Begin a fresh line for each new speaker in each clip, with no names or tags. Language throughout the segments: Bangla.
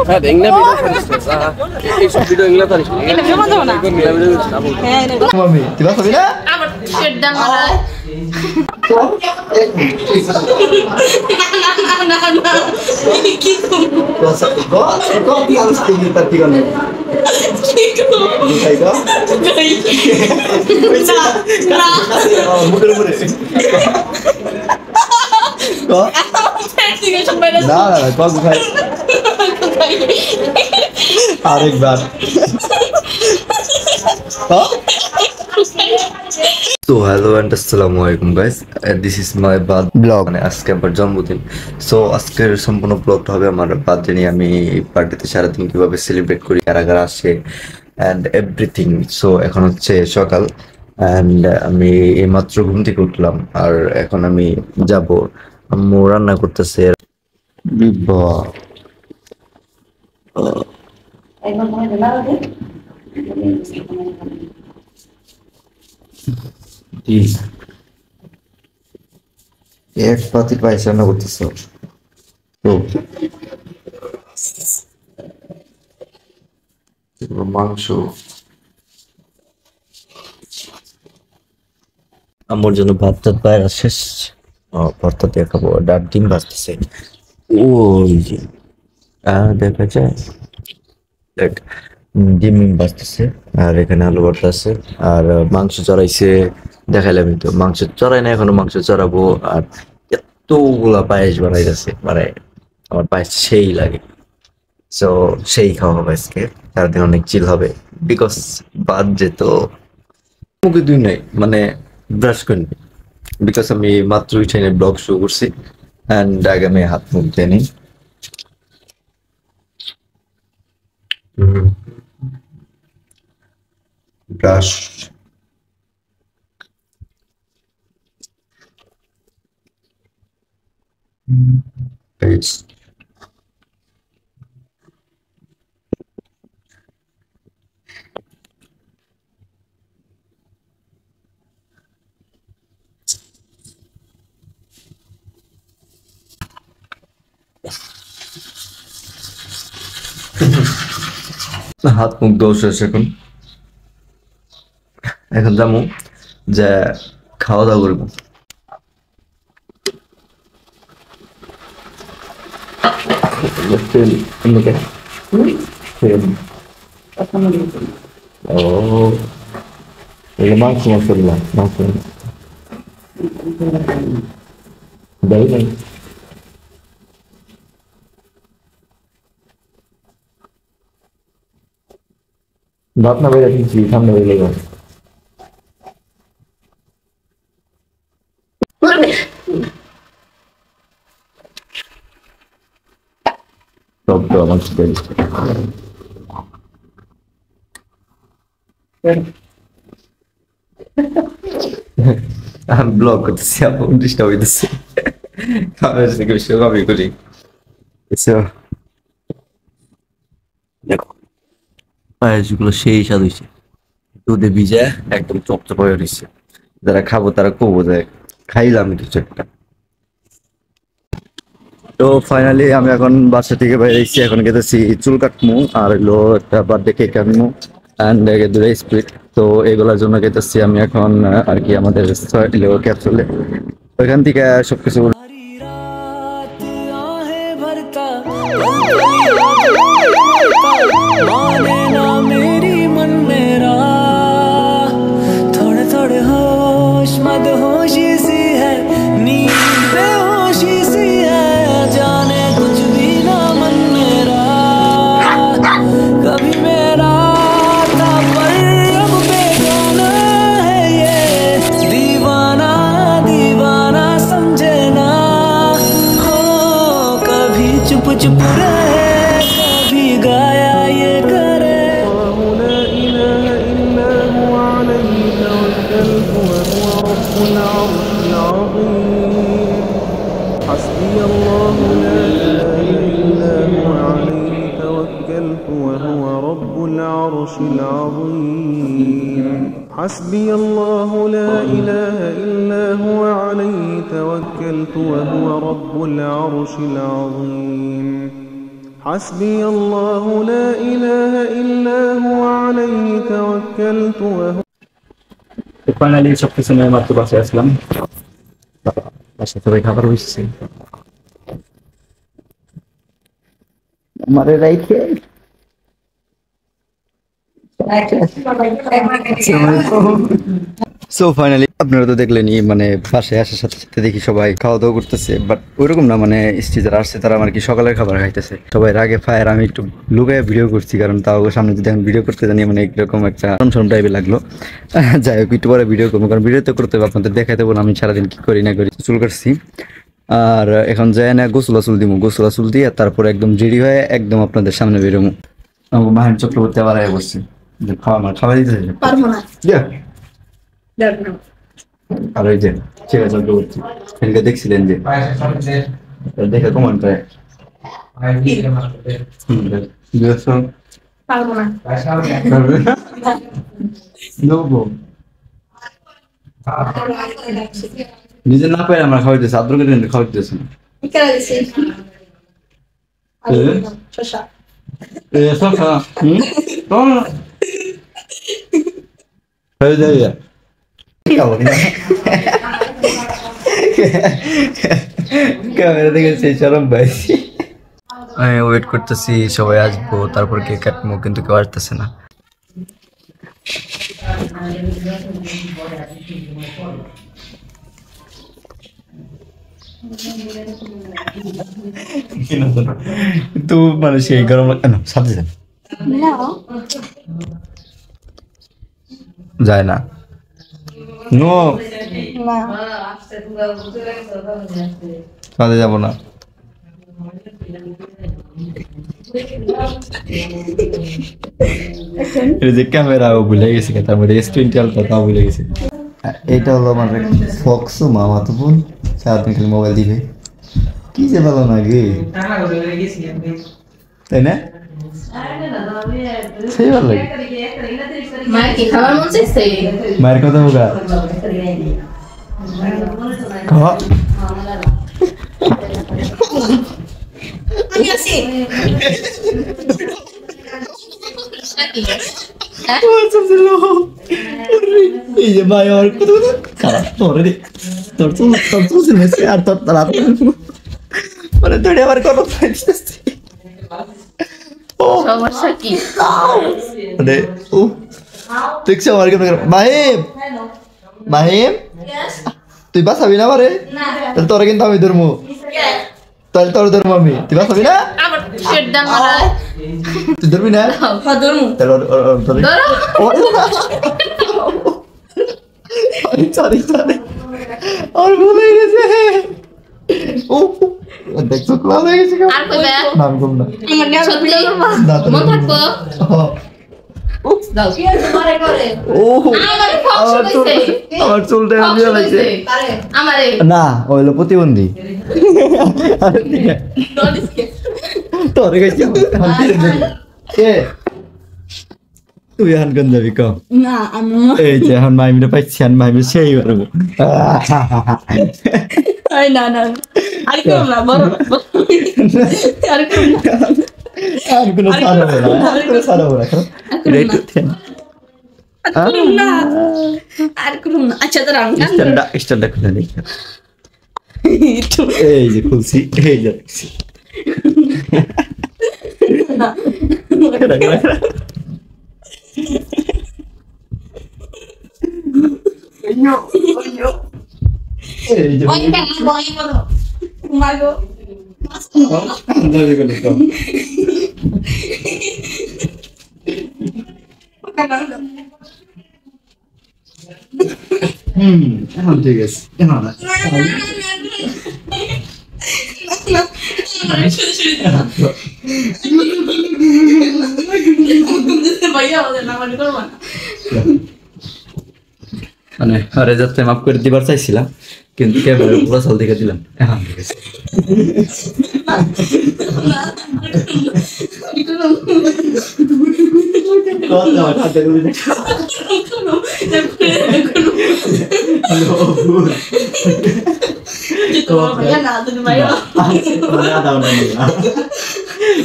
হ্যাঁ এগুলা এইসব ভিডিও এগুলা তো এটা ভিডিও বন্ধ না হ্যাঁ
মামি তুই বাসবি না
আবার শেড ডান মারা না কি
kok কি আলস tinggi tadi kan Hai kok
না
mundur kok
ঠিক আছে বাইরে
না kok bukan আরেকবার kok So hello and assalamu alaikum guys, this is my birth vlog মানে আজকে আমার জন্মদিন। সো আজকের সম্পূর্ণ ব্লগটা হবে আমার বার্থডে নিয়ে, আমি পার্টিতে সারাদিন কিভাবে সেলিব্রেট করি, কারা কারা আসে এন্ড এভরিথিং। সো এখন হচ্ছে সকাল এন্ড আমি এইমাত্র ঘুম থেকে উঠলাম আর এখন আমি যাব, আম্মু রান্না করতেছে। এক পাতিল পায়েস রান্না করতেছ তো মাংস আমার জন্য ভাত টাত বাইরে শেষ, ভর্তা দিয়ে খাবো। ডাব ডিম ভাজতেছে ওই যে দেখা যায়, দেখ ডিম ভাজতেছে আর এখানে আলু ভর্তা আছে আর মাংস চড়াইছে। দেখাইলাম তো মাংস চড়াই না, এখনো মাংস চড়াবো। আর এতগুলা পায়েস বানাইতেছে, মানে আমার পায়েস সেই লাগে। সো সেই খাওয়া হবে আজকে, সারাদিন অনেক চিল হবে বিকজ বাদ যেত মুখে দুই নাই, মানে ব্রাশ করিনি বিকজ আমি মাত্র উঠে ব্লগ শুরু করছি অ্যান্ড আগে আমি হাত মুখ দিয়ে নিই। ব্রাশ হাত মুখ ধোয়া শেষ। এখন এখন যাবো যে খাওয়া দাওয়া করবো। মাংস মশলা মাংস দেয় নাই, ভাত না বেড়ে দিচ্ছি সামনে বেড়ে গেল। সব তো আমার আমি ব্লগ করতেছি, আপনি ডিস্টার্ব হইতেছে, আমি করি। দেখো পায়েসগুলো সেই স্বাদ হয়েছে, দুধে ভিজে একদম চপচপ হয়ে রয়েছে। যারা খাবো তারা কবো যায় খাইলাম কিছু একটা। তো ফাইনালি আমি এখন বাসা থেকে বাইরে এসেছি, এখন গেতেছি চুল কাটমু আর হলো একটা বার্থডে কেক আনমু অ্যান্ড দুটো স্প্রিট। তো এগুলোর জন্য গেতেছি আমি এখন আর কি আমাদের ক্যাপসুলে, ওইখান থেকে সবকিছু
चुप रहे कभी गाया ये करे حسبي الله لا إله إلا هو عليه توكلت وهو رب العرش العظيم حسبي الله لا إله إلا هو عليه توكلت وهو رب العرش العظيم حسبي الله لا إله إلا هو عليه توكلت وهو
ফাইনালি সব কিছু নিয়ে মাত্র বাসায় আসলাম। বাসায় সবাই খাবার বসছে আমারে রাইখে।
সো ফাইনালি আপনারা তো দেখলেনই, মানে বাসায় আসার সাথে সাথে দেখি সবাই খাওয়া দাওয়া করতেছে, বাট ওইরকম না, মানে স্টেজের আসছে তারা আমার কি সকালের খাবার খাইতেছে সবাই রাগে ফায়ার। আমি একটু লুকায় ভিডিও করছি, কারণ তাও সামনে যদি এখন ভিডিও করতে জানি মানে এরকম একটা শরম টাইপের লাগলো। যাই হোক, একটু পরে ভিডিও করবো, কারণ ভিডিও তো করতে হবে, আপনাদের দেখাতে বলবো আমি সারাদিন কি করি না করি। চুল কাটছি আর এখন যাই না গোসল আসুল দিব, গোসল আসুল দিয়ে তারপরে একদম রেডি হয়ে একদম আপনাদের সামনে বেরোবো। মাহিন চক্রবর্তী আবার আয় বসছি, খাওয়া দিতে
পারবো না।
আর ওই যে ঠিক আছে চক্রবর্তী সেদিনকে দেখছিলেন যে দেখে কমান প্রায়
পারবো না।
নিজে না পাই আমরা খাওয়াইতেছি, আদ্রকে খাওয়াইতেছি
শশা
ক্যামেরা দেখেছি চরম ভাই। আমি ওয়েট করতেছি সবাই আসবো, তারপর কেক কাটবো, কিন্তু কেউ আসতেছে না। তো মানে সেই গরম সাথে যায় না নো সাথে যাবো না। যে ক্যামেরা ভুলে গেছি, তারপরে S20 আলট্রা ভুলে গেছি। এটা হলো আমার ফক্সো মামা তো বোন, সারাদিন খালি মোবাইল দিবে, কি যে ভালো লাগে তাই না? সেই ভালো লাগে।
মায়ের কি খাবার মন চাইছে?
মায়ের কথা হোগা খাওয়া
আমি আছি।
এই যে ভাই আমার কথা খারাপ তোর রে, তোর চলছে মেসে আর তোর রাত মানে ধরে আবার কথা পাইতেছি।
সমস্যা কি?
মানে ও দেখছো আমার কেন মাহিম, মাহিম তুই বাঁচাবি না আমারে? তাহলে তোরা কিন্তু আমি ধরবো, তাহলে তোর ধরবো আমি, তুই বাঁচাবি না?
আবার শেড দাম মারা।
তুই ধরবি না?
হ্যাঁ ধরমু।
তাহলে সরি সরি আর ভুলে গেছে। ও দেখছো ক্লাস হয়ে গেছে।
আর কইবে?
নাম কম না
সত্যি মন থাকবো। দাও কি তোমারে করে?
ও
আমারে ফক্স কইছে।
আমার চুলটা আমি লাগছে
আমারে
না হইলো প্রতিবন্ধী।
দলিসকে
তোরে গেছে কে তুই এখন কোন যাবি কম?
না আমি
এই যে এখন মাইমিটা পাইছি, আর মাইমি সেই পারবো।
আই না না আর কি না বড় আর কি না
আর কোনো সারা বলা, আর কোনো সারা বলা রেট
না আর কি না। আচ্ছা তো রাম
স্ট্যান্ডটা খুলে দেখি। এই যে খুলছি, এই যে দেখছি। এই যে
ওই কেন বই বলো মাগো
এখন ঠিক আছে, এখন মানে আরে যাতে মাফ করে দিবার চাইছিলাম, কিন্তু ক্যামেরা পুরো সাল দেখে দিলাম। এখন ঠিক আছে।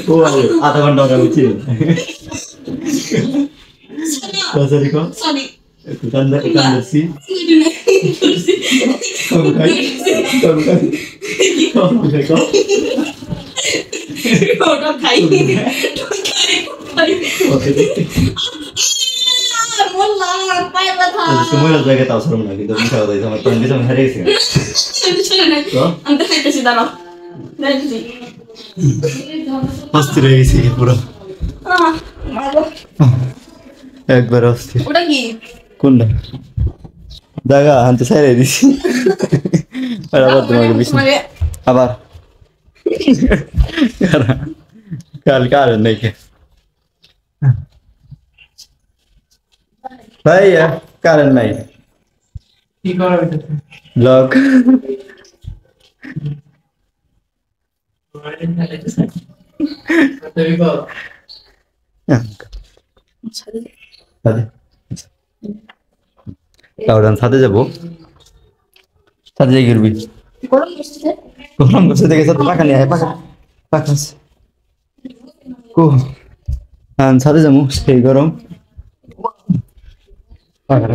ও আধা ঘন্টা ওটা বুঝছি সরি কো
সরি
কান্দা কান্দাছি কম খাই
ওটা খাই বললাম পায়ে ব্যথা
সময় জায়গা তাও শরম না কিন্তু মিঠা কথা আমার তো কিছু হারিয়ে গেছে
চলে না আমি দেখাইতেছি দাঁড়াও দেখছি
অস্থির হয়ে গেছি পুরো
মাগো
একবার অস্থির
ওটা কি
কোনটা জায়গা আনতে সাইরে দিছি আর আবার তোমাকে বিছনা আবার কাল কাল নেই কে ভাইয়া কারেন্ট নাই
কি করা হইতেছে
ব্লক কাউরান সাথে যাবো সাথে যাই গিরবি
গরম করছে
গরম করছে দেখে সাথে পাখা নিয়ে আয় পাখা পাখা কো হ্যাঁ সাথে যাবো সেই গরম পাখা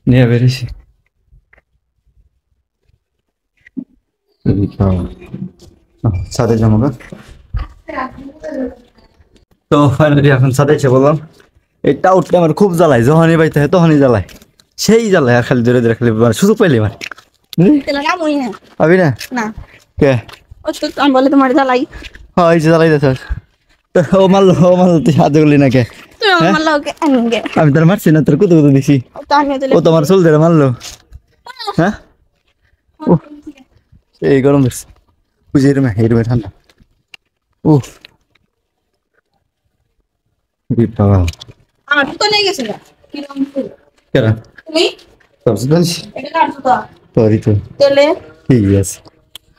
নিয়ে বেরিয়েছি সাথে যাবো গা তো ফাইনালি এখন সাথে এসে বললাম এই টাউটটা আমার খুব জ্বালায় যখনই বাইতে হয় তখনই জ্বালায় সেই জ্বালায় আর খালি ধরে ধরে খালি মানে সুযোগ পাইলে মানে
তেলা না মই না
আবি না
না
কে
ও তো আমি বলে তোমার জ্বালাই
হ্যাঁ এই যে জ্বালাই দে স্যার ও মারলো তুই হাতে করলি না কে
তুমি আমার মারলা ওকে আনগে
আমি তোর মারছি না তোর কত কত দিছি
ও তো আমি দিলে
ও তোমার চুল ধরে মারলো হ্যাঁ ও এই গরম ধরছে বুঝে এরমে এরমে ঠান্ডা ও বাবা
আমার তো নিয়ে গেছিল কি রকম
কেরা
তুমি
সবচেয়ে জানিস
এটা কার জুতা
তোরই তো
তেলে
ঠিক আছে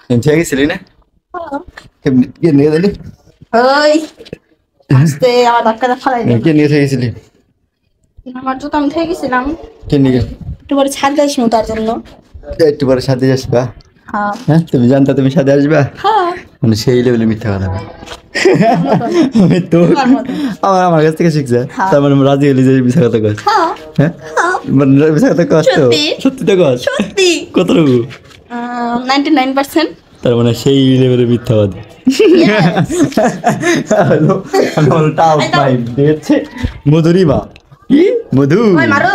ঠিক গেছিলি না কেমনি কে নিয়ে দিলি
ওই আস্তে আমার ধাক্কা ফালাই দে
কে নিয়ে গেছিলি
আমার জুতা আমি থেকে গেছিলাম
কে নিয়ে
একটু পরে ছাদ যাইস তার জন্য
একটু পরে সাথে আসবা
হ্যাঁ
হ্যাঁ তুমি জানতা তুমি সাথে আসবা
হ্যাঁ
মানে সেই লেভেলে মিথ্যা কথা আমি তো আমার কাছ থেকে শিখছে
হ্যাঁ।
তার মানে রাজি হলি যে মিথ্যা কথা কস
হ্যাঁ
হ্যাঁ মানে মিথ্যা কথা কস তো
সত্যি।
সত্যি তো কস
সত্যি
কতটুকু
99%
তার মানে সেই লেভেলে মিথ্যাবাদী টাউট পাই দিয়েছে মধুরিমা কি মধু
ওই মারো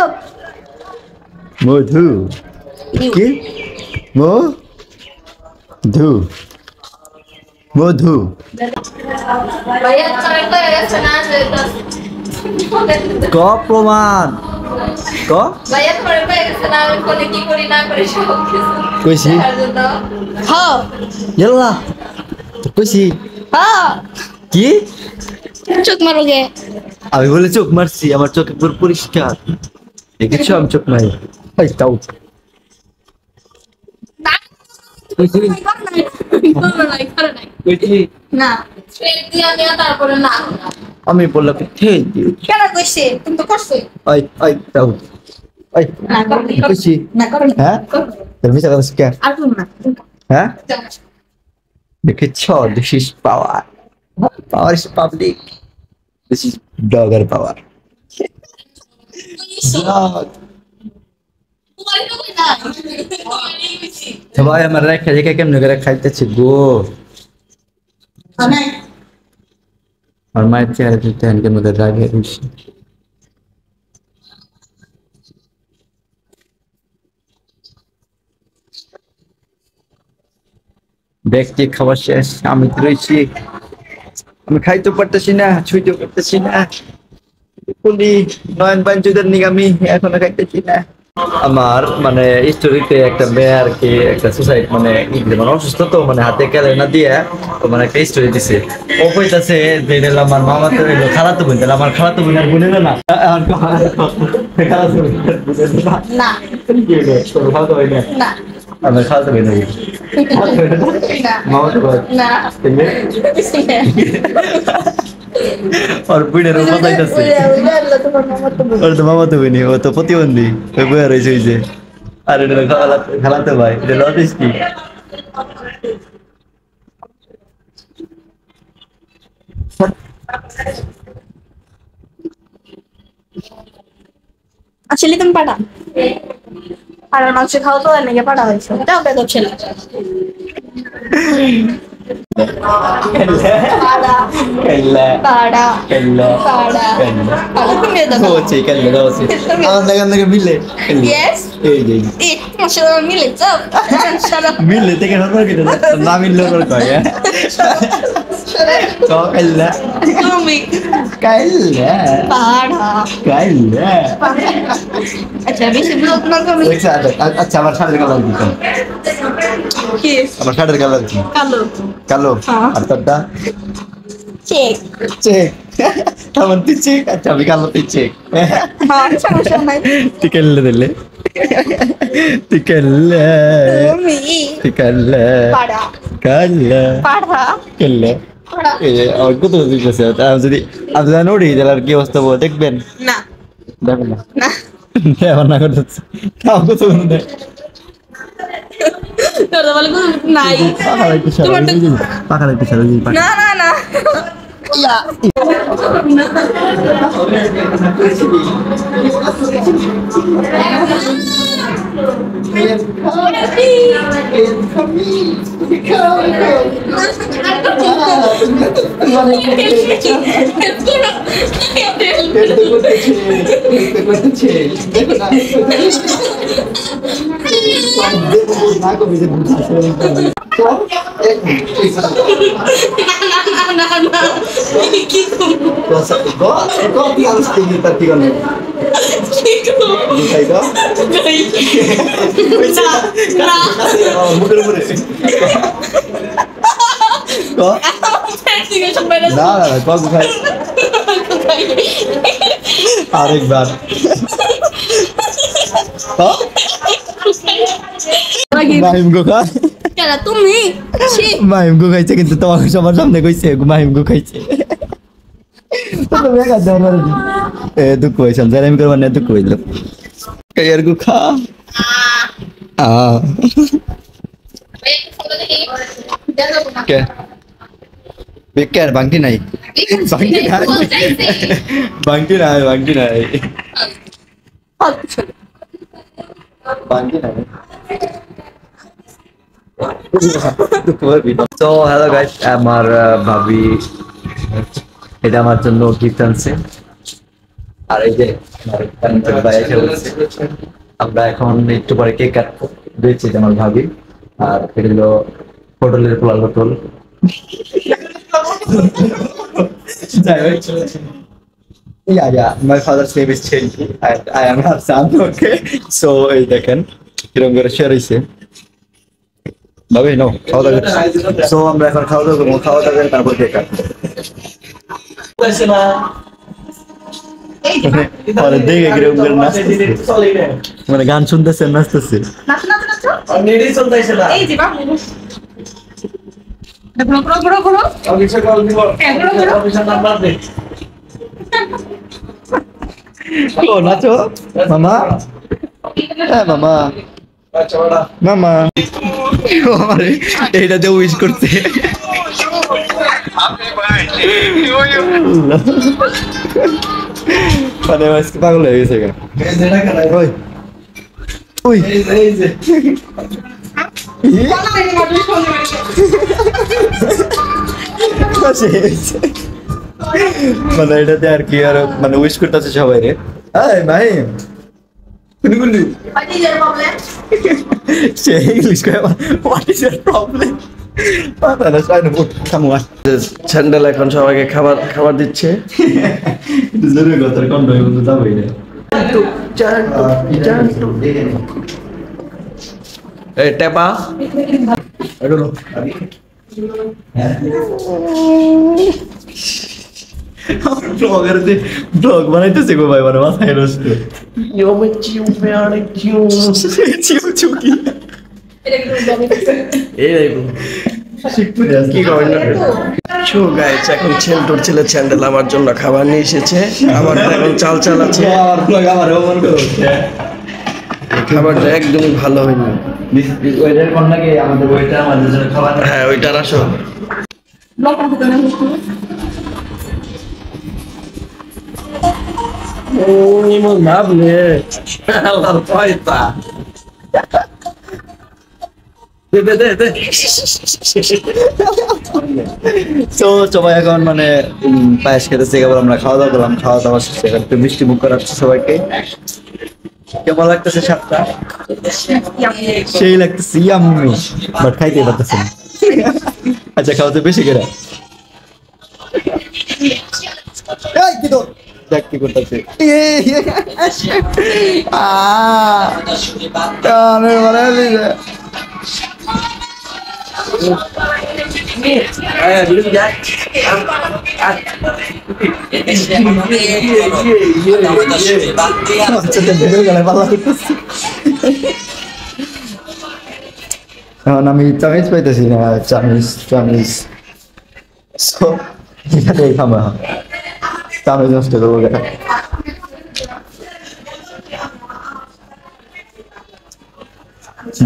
মধু কি মধু মধু
ভাইয়া চাই তো গেছে না
ক প্রমাণ ক
ভাইয়া ধরে পেয়ে গেছে না আমি কোনে কি করি না করি সব কিছু
কইছি
হ্যাঁ
ইয়াল্লা কইছি
হ্যাঁ
কি
চোখ মারোগে
আমি বলে চোখ মারছি আমার চোখ পুরো পরিষ্কার দেখেছো আমি চোখ মারি এই তাও
না তারপরে না
আমি বললাম ঠেই দিও
কেন কইছে তুমি তো করছো
এই এই তাও এই
না করনি
কইছি
না করনি
হ্যাঁ তোর মিছা কথা শিখা
আর তুমি না
হ্যাঁ দেখেছ this is power power is public this is blogger power সবাই আমার রেখে রেখে কেমন করে খাইতেছি গো আর মায়ের চেহারা দিতে এনকে মধ্যে রাগে রয়েছে দেখছি খাবার শেষ আমি তো রয়েছি আমি খাইতে পারতেছি না ছুঁইতেও পারতেছি না বলি নয়ন বাঞ্চুদের নিয়ে আমি এখনো খাইতেছি না আমার মানে স্টোরিতে একটা মেয়ে আর কি একটা সুসাইড মানে মানে অসুস্থ তো মানে হাতে কেলে না দিয়ে তো মানে একটা স্টোরি দিছে ও কইতাছে যে এটা আমার মামা তো এলো খালাতো বোন তাহলে আমার খালাতো বোন আর বোন এলো না এখন খালাতো বোন
না
কি হলো তোর খালাতো বোন
না
আমার খালাতো বোন মামা তো বোন
না
আর বুড়ের উপর যাইতাছে ওর তো মামা তো বোনই ও তো প্রতিবন্ধী ওই বইয়া রয়েছে ওই যে আর এটা খালাতো ভাই এটা লতিস কি
আসলে তুমি পাটা আর মাংস খাও তো নাকি পাটা হয়েছে এটাও বেদব ছেলে পাড়া
Kalla.
পাড়া
Kalla.
পাড়া
Kalla.
পাড়া তুমি বেদব
হচ্ছে kalla দাও আছে আমার থেকে মিলে
ইয়েস
এই যে
এই তোমার সাথে আমার মিলে যাও সারা
মিলে থেকে নজর কেটে না মিললে ওর কয় তো kalla
তুমি
kalla
পাড়া
kalla
আচ্ছা বেশি ব্লগ না করলে
আচ্ছা আমার শাড়ির কালার কি
কি
আমার শাড়ির কালার কি
কালো
কালো
হ্যাঁ।
আর তোরটা
চেক
চেক আমার তুই চেক আচ্ছা আমি কালো তুই চেক
হ্যাঁ সমস্যা নাই
তুই কেলে দিলে তুই কেলে
তুমি
তুই কেলে
পাড়া
কেলে
পাড়া
কেলে
পাড়া
এই যে আমার কত দিতেছে আমি যদি নোড়ি তাহলে আর কি অবস্থা হবে দেখবেন
না
দেখবেন না
না
আমার না করতেছে তাও কত দেয়
তোর বলে কোনো নাই
পাখার একটু সারা পাখার একটু সারা
না না না কি
Kopi harus tinggi tadi kan. Bukai kok.
না
Oh, mudah-mudah. Kok? Nah, kok bukai. Arekbar. Kok? Mahim gua kan?
কেন তুমি ছি
মাহিম গো খাইছে কিন্তু তোমার সবার সামনে কইছে মাহিম গো খাইছে তুমি একা ধরার এ দুঃখ হইছে যারা আমি করবার না দুঃখ হইল কাইয়ার গো খা কে বেকার বাংটি নাই বাংটি নাই বাংটি নাই বাংটি নাই তো হ্যালো গাইস আমার ভাবি এটা আমার জন্য গিফট আনছে আর এই যে আমরা এখন একটু পরে কেক কাটবো দিয়েছি আমার ভাবি আর এটা হলো হোটেলের পোলাল hotel Yeah, my father's name is Chenki and I am her son, okay? So, এই দেখেন কিরকম করে শেয়ার হয়েছে ভাবি নো খাওয়া দাওয়া সো আমরা এখন খাওয়া দাওয়া করবো খাওয়া দাওয়া করে তারপর কেক কাটবো পরে দেখে কিরকম করে নাচতেছে মানে গান শুনতেছে নাচতেছে
নাচো নাচো নাচো এই যে বাবু ঘুরো ঘুরো ঘুরো
ও নাচো মামা হ্যাঁ মামা মামা ও আমারে এইটাতে উইশ করতে মানে আজকে পাগল হয়ে গেছে কেন ওই ওই মানে এটাতে আর কি আর মানে উইশ করতেছে সবাই রে এই ভাই কোন কোন সে ইংলিশ কয় হোয়াট ইজ ইওর প্রবলেম পাতা না সাইন বুট কাম ওয়ান
স্যান্ডেল এখন সবাইকে খাবার দিচ্ছে
জরুরি কথা কোন দই বন্ধু যাবই না
এই টেপা
ব্লগ বানাইতেছে গো ভাই মানে মাথায় নষ্ট চিউ চিউ কি
কি করেন শো গাইস এখন ছেলটোর ছেলে স্যান্ডেল আমার জন্য খাবার নিয়ে এসেছে আমার এখন চাল চাল আছে
আমার ব্লগ আমার মন করছে
খাবারটা একদমই ভালো হয়নি
ওইটার কোন লাগে আমাদের ওইটা আমাদের জন্য খাবার
হ্যাঁ ওইটার আসো মন ভাবলে আল্লাহর পয়সা দে
তো সবাই এখন মানে পায়েস খেতেছে, এবার আমরা খাওয়া দাওয়া করলাম, খাওয়া দাওয়া শেষে এখন একটু মিষ্টি মুখ করাচ্ছি সবাইকে। কেমন লাগতেছে স্বাদটা? সেই লাগতেছে, ইয়াম্মি, বাট খাইতে পারতেছে না। আচ্ছা খাওয়াতে বেশি করে দেখ কি করতেছে। এখন আমি চামিচ পাইতেছি না, চামিচ এখানে খাবো, চামিচ নষ্ট করবো।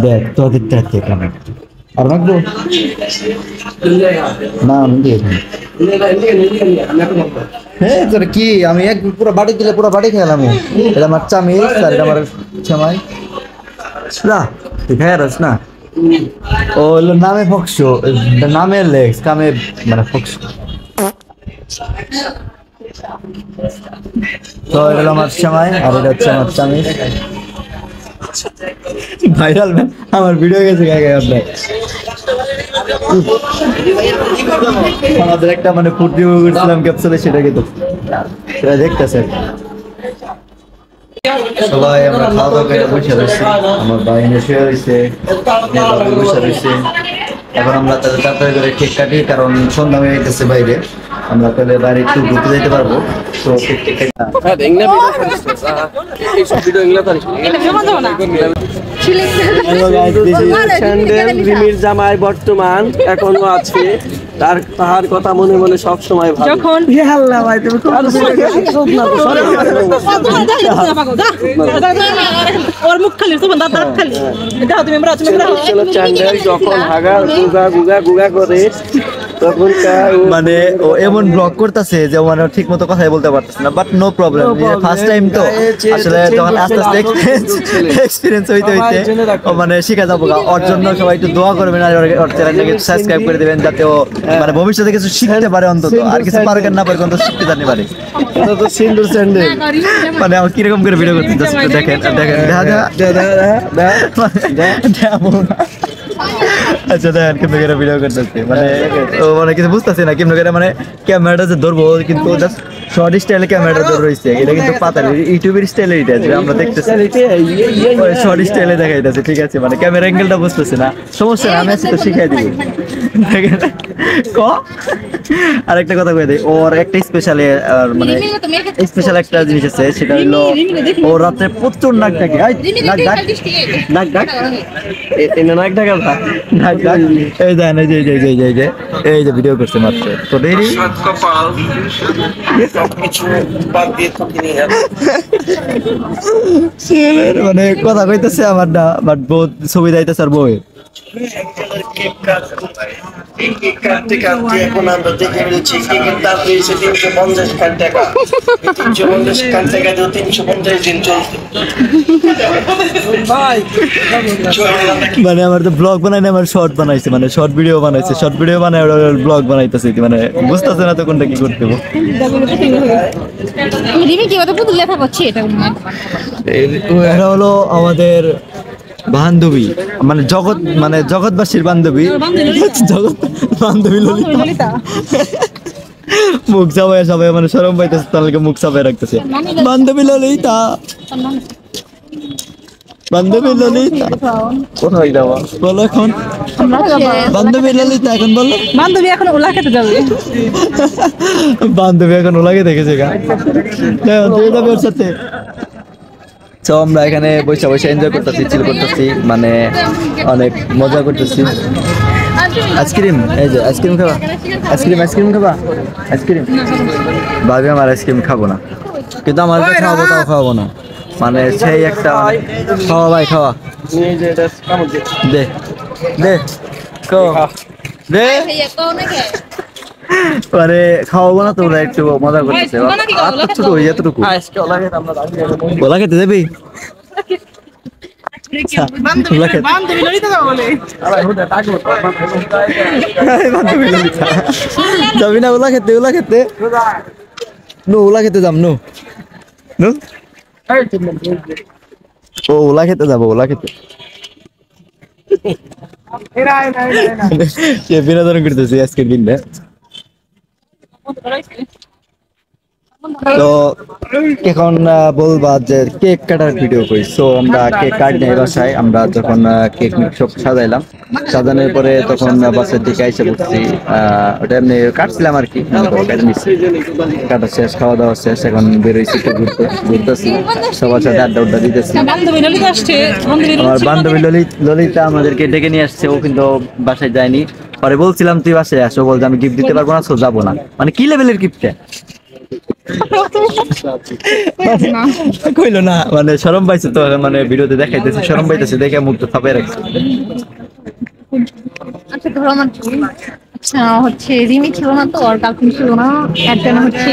দেখ তোদেরটা কেমন আর রাখবো না, আমি দিয়ে হ্যাঁ তোর কি, আমি এক পুরো বাড়ি দিলে পুরো বাড়ি খেলাম। এটা আমার চামিচ আর এটা আমার চামাই না, তুই খাই আস না। ও হলো নামে ফকশো, নামে লেক্স, কামে মানে ফকশো। তো এটা হলো আমার চামাই আর এটা হচ্ছে আমার চামিচ। ভাইরাল আমার ভিডিও গেছে আপনার। আমাদের একটা মানে ফুড রিভিউ করছিলাম ক্যাপসুলে, সেটাকে তো সেটা দেখতেছে সবাই। আমরা খাওয়া দাওয়া করে বসে রয়েছি, আমার ভাই শুয়ে রয়েছে, বসে রয়েছে। এখন আমরা তাদের তাড়াতাড়ি করে কেক কাটি, কারণ সন্ধ্যা হয়ে যেতেছে বাইরে, আমরা তাহলে বাইরে একটু ঘুরতে যেতে পারবো। তো
রিমির জামাই বর্তমান এখনো আছে, তাহার কথা মনে মনে সব সময় ভাবে।
যখন ভাই তুমি ওর মুখ খালি তোমার দাঁত খালি দাও তুমি
চ্যান্ডেল যখন হাগা গুগা করে তখন
মানে ও এমন ব্লগ করতেছে যে মানে ঠিক মতো কথাই বলতে পারতেছে না, but no problem, first time তো আসলে যখন আস্তে আস্তে এক্সপিরিয়েন্স হইতে ও মানে শিখে যাবো। ওর জন্য সবাই একটু দোয়া করবেন আর ওর চ্যানেলটাকে সাবস্ক্রাইব করে দেবেন, যাতে ও মানে ভবিষ্যতে কিছু শিখতে পারে, অন্তত আর কিছু পারবেন না পারে অন্তত শিখতে জানতে পারে।
সিন্দুর স্যান্ডেল
মানে আমার কিরকম করে ভিডিও করতে দেখেন আচ্ছা দেখেন কেমন করে ভিডিও করতেছে, মানে ও মানে কিছু বুঝতেছে না কেমন করে মানে ক্যামেরাটা যে ধরবো, কিন্তু জাস্ট শর্ট স্টাইলে ক্যামেরাটা ধরে রয়েছে। এটা কিন্তু পাতার ইউটিউবের স্টাইলে, এটা যে আমরা দেখতেছি শর্ট স্টাইলে দেখাইতেছে, ঠিক আছে, মানে ক্যামেরা অ্যাঙ্গেলটা বুঝতেছে না, সমস্যা না, আমি আছি তো শিখাই দিব। ক আর একটা কথা কয়ে দেয়, ওর একটা স্পেশাল মানে স্পেশাল একটা জিনিস আছে, সেটা হলো ও রাত্রে প্রচুর নাক ডাকে, এই দেন এই যে ভিডিও করছে মাত্র, তো দেরি মানে কথা কইতেছে আমার না, বাট বহুত ছবি যাইতেছে আর বই
এখন আমরা দেখে ফেলছি কেকের দাম দিয়েছে 350 টাকা, 350 টাকা দিয়ে 350 দিন চলছে।
মানে আমার তো ব্লগ বানাই না, আমার শর্ট বানাইছে, মানে শর্ট ভিডিও বানাইছে, শর্ট ভিডিও বানাই ব্লগ বানাইতেছে, মানে বুঝতেছে না তো কোনটা কি করতে হবে। এটা হলো আমাদের বান্ধবী, মানে জগৎবাসীর বান্ধবী, জগৎ বান্ধবী ললিতা। মুখ চাপায় সবাই মানে সরম পাইতেছে, তাহলে মুখ চাপায় রাখতেছে। বান্ধবী ললিতা, বান্ধবী ললিতা কোথায় যাওয়া বলো এখন? বান্ধবী ললিতা এখন বলো,
বান্ধবী এখন ওলা খেতে যাবে,
বান্ধবী এখন ওলা খেতে গেছে গা, যাবে ওর সাথে। তো আমরা এখানে বসে বসে এনজয় করতেছি, চিল করতেছি, মানে অনেক মজা করতেছি। আইসক্রিম, এই যে আইসক্রিম খাবা, আইসক্রিম খাবা, আইসক্রিম ভাবি আমার আইসক্রিম খাবো না, কিন্তু আমার খাওয়াবো, তাও খাওয়াবো না, মানে সেই একটা খাওয়া ভাই খাওয়া দে দে দে মানে খাওয়াবো না তোমরা একটু মজা করতেছে ছোট হয়ে এতটুকু বলা খেতে দেবি যাবি না ওলা খেতে নো ওলা খেতে যাম নো নো ও ওলা খেতে যাবো ওলা খেতে বিনোদন করতেছি আজকের দিনটা তো এখন বলবা যে কেক কাটার ভিডিও করি সো আমরা কেক কাট নিয়ে বাসায় আমরা যখন কেক সব সাজাইলাম সাজানোর পরে তখন বাসার দিকে এসে পড়ছি ওটা এমনি কাটছিলাম আর কি কেটে নিচ্ছি কাটা শেষ খাওয়া দাওয়া শেষ এখন বেরোইছি একটু ঘুরতেছি সবার সাথে আড্ডা দিতেছি আমার বান্ধবী ললিতা আমাদেরকে ডেকে নিয়ে আসছে ও কিন্তু বাসায় যায়নি পরে বলছিলাম তুই বাসায় আসো বলছে আমি গিফট দিতে পারবো না সো যাবো না মানে কি লেভেলের গিফটটা কইলো না মানে শরম পাইছে তো মানে ভিডিওতে দেখাইতেছে শরম পাইতেছে দেখে মুখটা থাপাই রাখছে
আচ্ছা ধরো আমার হচ্ছে রিমি ছিল না তো ওর গার্লফ্রেন্ড ছিল না এর জন্য হচ্ছে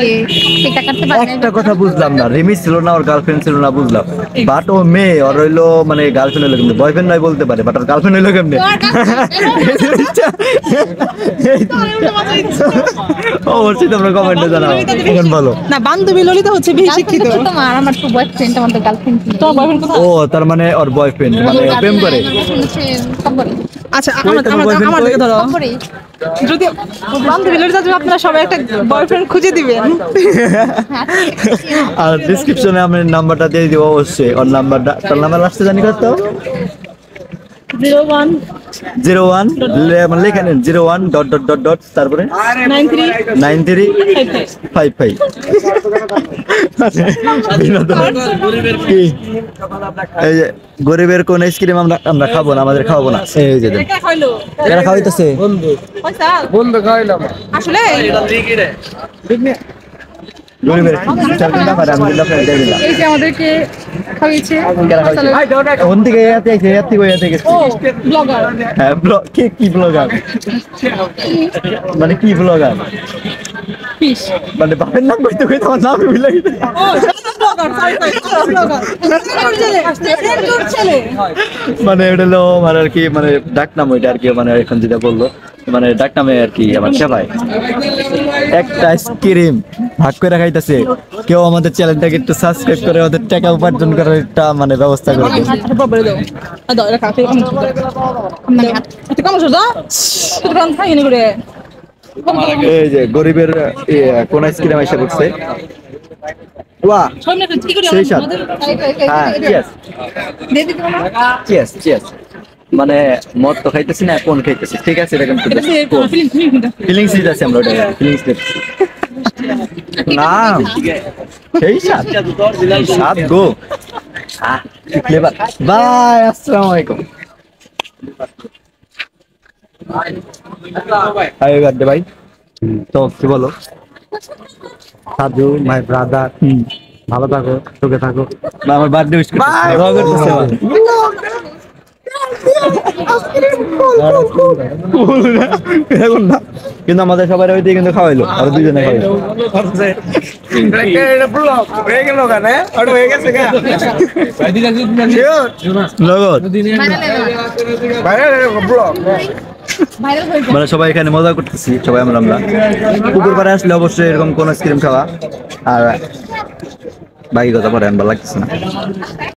কেকটা কাটতে পারে
একটা কথা বুঝলাম না রিমি ছিল না ওর গার্লফ্রেন্ড ছিল না বুঝলাম বাট ও মেয়ে ওর হইলো মানে গার্লফ্রেন্ড হইলো কেমনে বয়ফ্রেন্ড নয় বলতে পারে বাট ওর গার্লফ্রেন্ড হইলো কেমনে অবশ্যই তোমরা কমেন্টে জানাও এখন বলো
না বান্ধবী ললিতা হচ্ছে বেশি শিক্ষিত
তোমার আমার তো বয়ফ্রেন্ড আমার তো গার্লফ্রেন্ড
তোমার বয়ফ্রেন্ড কোথায়
ও তার মানে ওর বয়ফ্রেন্ড মানে প্রেম করে
আচ্ছা
ওই তোমার boyfriend
আমার দিকে ধরো
করে
যদি বান্ধবী ললিতা যদি আপনারা সবাই একটা বয়ফ্রেন্ড খুঁজে দিবেন
আর ডেসক্রিপশনে আমি নাম্বারটা দিয়ে দিব অবশ্যই ওর নাম্বারটা তোর নাম্বার লাস্টে জানি কত
01
01 মানে লেখা নেন 01 ডট ডট ডট ডট তারপরে 9355 কি এই যে গরিবের কোন আইসক্রিম আমরা খাবো না আমাদের খাওয়াবো না এই যে দেন এরা খাওয়াইতেছে
আসলে
গরিবের চারটা না পারে আমি দিলাম ফ্রেন্ড দিলাম
এই যে আমাদেরকে খাইয়েছে
ওন থেকে এতে আইছে এতে কই এতে গেছে
ও ব্লগার
হ্যাঁ ব্লগ কি ব্লগার মানে কি ব্লগার
ফিশ
মানে বাপের নাম কইতে কইতে আমার নাম ভুলে গেছে
ও ব্লগার ব্লগার ছেলে
মানে ওটা হলো মানে আর কি মানে ডাক নাম ওইটা আর কি মানে এখন যেটা বললো মানে ডাক নামে আর কি আমার সেবাই একটা আইসক্রিম ভাগ করে খাইতেছে কেউ আমাদের চ্যানেলটাকে একটু সাবস্ক্রাইব করে ওদের টাকা উপার্জন করার একটা মানে ব্যবস্থা করে দিন
বলে দাও দাও এটা খাতে কম এটা কম দাও তো কাম খাই নি করে
এই যে গরিবের কোন আইসক্রিম এসে পড়ছে ওয়া
সামনে কি করে
সেই সাথ হ্যাঁ চিয়ার্স
দেবি তোমার
চিয়ার্স মানে মদ তো খাইতেছি না কোন খাইতেছি ঠিক আছে এটা কিন্তু ফিলিংস দিতেছি আমরা ওটা ফিলিংস দিতেছি না সেই সাত গো ফ্লেভার বাই আসসালামু আলাইকুম হাই গাদ্দে ভাই তো কি বলো সাধু মাই ব্রাদার ভালো থাকো সুখে থাকো বা আমার বার্থডে উইশ করতেছে কিন্তু আমাদের সবাই ওই দিয়ে কিন্তু খাওয়াইলো আর দুজনে খাওয়াইলো মানে সবাই এখানে মজা করতেছি সবাই আমরা পুকুর পাড়ে আসলে অবশ্যই এরকম কোন আইসক্রিম খাওয়া আর বাকি কথা পরে আনবার লাগতেছে না